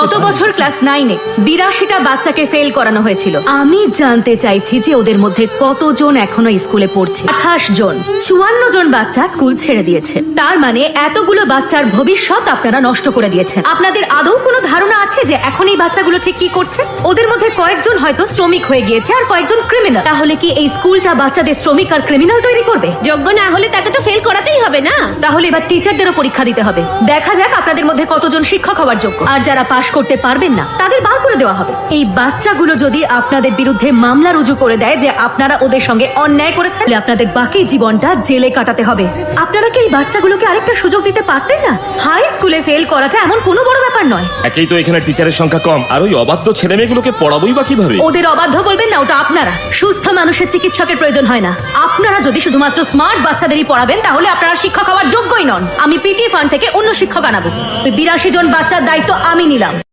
গত বছর ক্লাস 9-এ 82টা বাচ্চাকে ফেল করানো হয়েছিল। আমি জানতে চাইছি যে ওদের মধ্যে কতজন এখনো স্কুলে পড়ছে। 28 জন। 54 জন বাচ্চা স্কুল ছেড়ে দিয়েছে। তার মানে এতগুলো বাচ্চার ভবিষ্যৎ আপনারা নষ্ট করে দিয়েছেন। আপনাদের আদৌ কোনো ধারণা আছে যে এখন এই বাচ্চাগুলো ঠিক কি করছে? ওদের মধ্যে কয়েকজন হয়তো শ্রমিক হয়ে গিয়েছে আর কয়েকজন ক্রিমিনাল। তাহলে কি এই স্কুলটা বাচ্চাদের শ্রমিক আর ক্রিমিনাল তৈরি করবে? যোগ্য না হলে তাকে তো ফেল করাতেই হবে না? তাহলে এবার টিচারদেরও পরীক্ষা দিতে হবে। দেখা যাক আপনাদের মধ্যে কতজন শিক্ষক হওয়ার যোগ্য। আর যারা পাশ করতে পারবেন না তাদের বার করে দেওয়া হবে। এই বাচ্চাগুলো যদি আপনাদের বিরুদ্ধে মামলা রুজু করে দেয় যে আপনারা ওদের সঙ্গে অন্যায় করেছেন, তাহলে আপনাদের বাকি জীবনটা জেলে কাটাতে হবে। আপনারা কি এই বাচ্চাগুলোকে আরেকটা সুযোগ দিতে পারতেন না? হাই স্কুলে ফেল করাটা এমন কোনো বড় ব্যাপার নয়। একেই তো এখানে টিচারের সংখ্যা কম, আর ওই অবাধ্য ছেলে মেয়েগুলোকে পড়াবোই বা কিভাবে? ওদের অবাধ্য বলবেন না, ওটা আপনারা। সুস্থ মানুষের চিকিৎসকের প্রয়োজন হয় না। আপনারা যদি শুধুমাত্র স্মার্ট বাচ্চাদেরই পড়াবেন তাহলে আপনারা শিক্ষক হওয়ার যোগ্যই নন। আমি পিটি ফান্ড থেকে অন্য শিক্ষক আনাবো। 82 জন বাচ্চার দায়িত্ব আমি নিলাম।